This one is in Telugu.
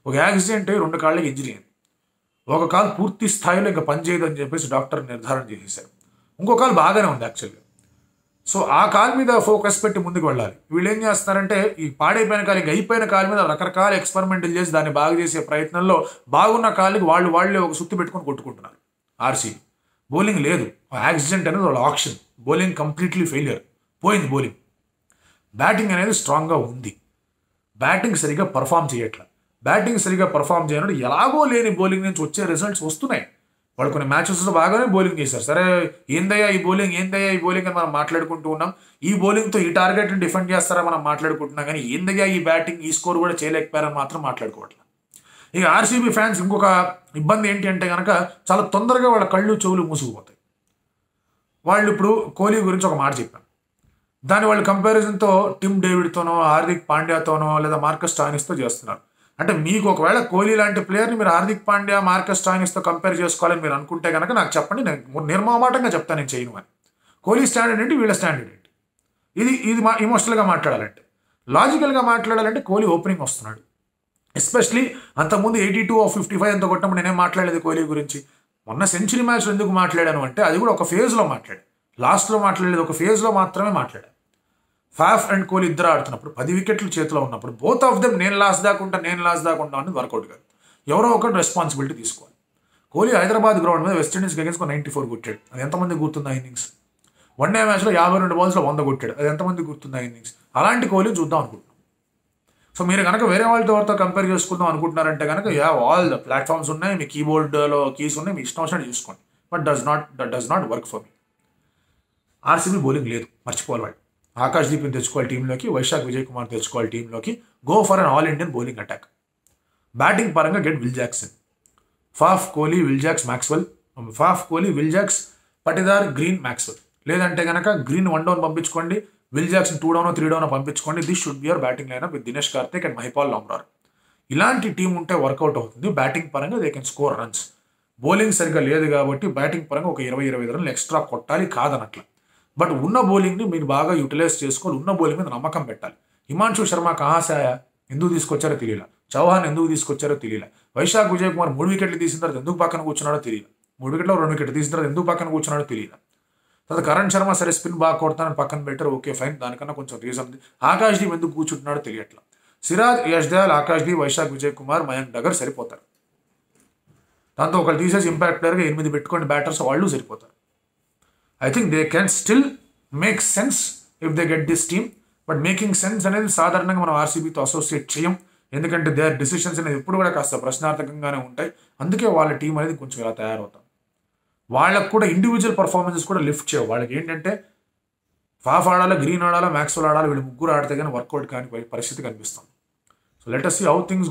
ఒక యాక్సిడెంట్ 2 కాళ్ళకి ఇంజరీ అయింది. ఒక కాలు పూర్తి స్థాయిలో ఇంకా పనిచేయదు అని చెప్పేసి డాక్టర్ నిర్ధారణ చేసేశారు. ఇంకో కాలు బాగానే ఉంది యాక్చువల్గా. సో ఆ కాలు మీద ఫోకస్ పెట్టి ముందుకు వెళ్ళాలి. వీళ్ళు ఏం చేస్తున్నారంటే ఈ పాడైపోయిన కాలు, ఇంకా అయిపోయిన కాలు మీద రకరకాల ఎక్స్పెరిమెంట్లు చేసి దాన్ని బాగు చేసే ప్రయత్నంలో బాగున్న కాలుకి వాళ్ళే ఒక సుత్తి పెట్టుకొని కొట్టుకుంటున్నారు. ఆర్సీబీ బౌలింగ్ లేదు, యాక్సిడెంట్ అనేది వాళ్ళ ఆప్షన్. బౌలింగ్ కంప్లీట్లీ ఫెయిలియర్, పోయింది బౌలింగ్. బ్యాటింగ్ అనేది స్ట్రాంగ్గా ఉంది, బ్యాటింగ్ సరిగ్గా పర్ఫామ్ చేయట్లా. బ్యాటింగ్ సరిగ్గా పర్ఫామ్ చేయడం ఎలాగో లేని బౌలింగ్ నుంచి వచ్చే రిజల్ట్స్ వస్తున్నాయి. వాళ్ళు కొన్ని మ్యాచెస్లో బాగానే బౌలింగ్ చేశారు. సరే ఏందయ్యా ఈ బౌలింగ్ అని మనం మాట్లాడుకుంటూ ఉన్నాం. ఈ బౌలింగ్తో ఈ టార్గెట్ని డిఫెండ్ చేస్తారా మనం మాట్లాడుకుంటున్నాం. కానీ ఏందయ్యా ఈ బ్యాటింగ్, ఈ స్కోర్ కూడా చేయలేకపోయారని మాత్రం మాట్లాడుకోవట్లేదు. ఇక ఆర్సీబీ ఫ్యాన్స్ ఇంకొక ఇబ్బంది ఏంటి అంటే కనుక చాలా తొందరగా వాళ్ళ కళ్ళు చెవులు మూసుకుపోతాయి. వాళ్ళు ఇప్పుడు కోహ్లీ గురించి ఒక మాట చెప్పాను, దాన్ని వాళ్ళు కంపారిజన్తో టిమ్ డేవిడ్తోనో, హార్దిక్ పాండ్యాతోనో లేదా మార్కస్ స్టాయినిస్తో చేస్తున్నారు. అంటే మీకు ఒకవేళ కోహ్లీ లాంటి ప్లేయర్ని మీరు హార్దిక్ పాండ్యా, మార్కస్ స్టాయినిస్తో కంపేర్ చేసుకోవాలని మీరు అనుకుంటే కనుక నాకు చెప్పండి, నేను నిర్మమాటంగా చెప్తాను నేను చేయను అని. కోహ్లీ స్టాండర్డ్ ఏంటి, వీళ్ళ స్టాండర్డ్ ఏంటి? ఇది ఇమోషనల్గా మాట్లాడాలంటే. లాజికల్గా మాట్లాడాలంటే కోహ్లీ ఓపెనింగ్ వస్తున్నాడు. ఎస్పెషలీ అంతకుముందు 82 ఆఫ్ 55 ఎంత కొట్టినప్పుడు నేనేం మాట్లాడలేదు కోహ్లీ గురించి. మొన్న సెంచరీ మ్యాచ్లో ఎందుకు మాట్లాడాను అంటే అది కూడా ఒక ఫేజ్లో మాట్లాడాను, లాస్ట్లో మాట్లాడలేదు, ఒక ఫేజ్లో మాత్రమే మాట్లాడాను. ఫాఫ్ అండ్ కోహ్లీ ఇద్దరు ఆడుతున్నప్పుడు 10 వికెట్లు చేతిలో ఉన్నప్పుడు బోత్ ఆఫ్ దెమ్ నేను లాస్ దాకుంటా అనేది వర్కౌట్ కాదు. ఎవరో ఒకటి రెస్పాన్సిబిలిటీ తీసుకోవాలి. కోహ్లీ హైదరాబాద్ గ్రౌండ్ మీద వెస్టిండీస్ అగేన్స్ 94 కొట్టాడు, అది ఎంతమంది గుర్తుందా ఇన్నింగ్స్? వన్డే మ్యాచ్లో 52 బాల్స్లో 100 కొట్టాడు, అది ఎంతమంది గుర్తుందా ఇన్నింగ్స్? అలాంటి కోహ్లీ చూద్దాం అనుకుంటున్నాం. సో మీరు కనుక వేరే వాళ్ళతో కంపేర్ చేసుకుందాం అనుకుంటున్నారంటే కనుక ఆల్ ద ప్లాట్ఫామ్స్ ఉన్నాయి, మీ కీబోర్డ్లో కీస్ ఉన్నాయి, మీ ఇష్టం వచ్చినట్టు చూసుకోండి. But does not work for me. RCB bowling లేదు, మర్చిపోవాలి వాళ్ళు. ఆకాష్ దీప్ని తెచ్చుకోవాలి టీంలోకి, వైశాఖ్ విజయ్ కుమార్ తెచ్చుకోవాలి టీంలోకి. Go for an all Indian bowling attack. Batting పరంగా get Will Jackson, Faf, Kohli, Will Jacks, Maxwell. Faf, Kohli, Will Jacks, Patidar, Green, Maxwell. లేదంటే కనుక గ్రీన్ 1 డౌన్ పంపించుకోండి, విల్ జాక్సన్ 2 డౌన్ 3 డౌన్ పంపించుకోండి. This should be your batting lineup with Dinesh Karthik and Mahipal Lomror. ఇలాంటి టీం ఉంటే వర్కౌట్ అవుతుంది. బ్యాటింగ్ పరంగా they can score runs. Bowling సరిగ్గా లేదు కాబట్టి బ్యాటింగ్ పరంగా ఒక 20-25 రన్లు ఎక్స్ట్రా కొట్టాలి కాదనట్ల. బట్ ఉన్న బౌలింగ్ని మీరు బాగా యూటిలైజ్ చేసుకోవాలి, ఉన్న బౌలింగ్ మీద నమ్మకం పెట్టాలి. హిమాంశు శర్మ కహాసాయా ఎందుకు తీసుకొచ్చారో తెలియలా, చౌహాన్ ఎందుకు తీసుకొచ్చారో తెలియలా, వైశాఖ్ విజయ్ కుమార్ 3 వికెట్లు తీసిన తర్వాత ఎందుకు పక్కన కూర్చున్నాడో తెలియదు, 3 వికెట్లో 2 వికెట్లు తీసిన తర్వాత ఎందుకు పక్కన కూర్చున్నాడో తెలియదు. తర్వాత కరణ్ శర్మ సరే స్పిన్ బాగా కొడతానని పక్కన పెట్టారు, ఓకే ఫైన్, దానికన్నా కొంచెం రీజన్ ఉంది. ఆకాష్ దీప్ ఎందుకు కూర్చుంటున్నాడో తెలియట్లా. సిరాజ్, యష్ దయాల్, ఆకాష్ దీప్, వైశాఖ్ విజయ్ కుమార్, మయాంక్ డగర్ సరిపోతారు. దాంతో ఒకళ్ళు తీసేసి ఇంపాక్ట్ ప్లేయర్గా 8 పెట్టుకోండి బ్యాటర్స్, వాళ్ళు సరిపోతారు. I think they can still make sense if they get this team. But making sense అనేది సాధారణంగా మనం ఆర్సీబీతో అసోసియేట్ చేయం, ఎందుకంటే దేర్ డిసిషన్స్ అనేది ఎప్పుడు కూడా కాస్త ప్రశ్నార్థకంగానే ఉంటాయి. అందుకే వాళ్ళ టీం అనేది కొంచెం ఇలా తయారవుతాం. వాళ్ళకు కూడా ఇండివిజువల్ పర్ఫార్మెన్సెస్ కూడా లిఫ్ట్ చేయవు. వాళ్ళకి ఏంటంటే ఫాఫ్ ఆడాలా, గ్రీన్ ఆడాలా, మ్యాక్స్వెల్ ఆడాలా, వీళ్ళు ముగ్గురు ఆడితే కానీ వర్కౌట్ కాని పరిస్థితి కనిపిస్తుంది. So let us see how things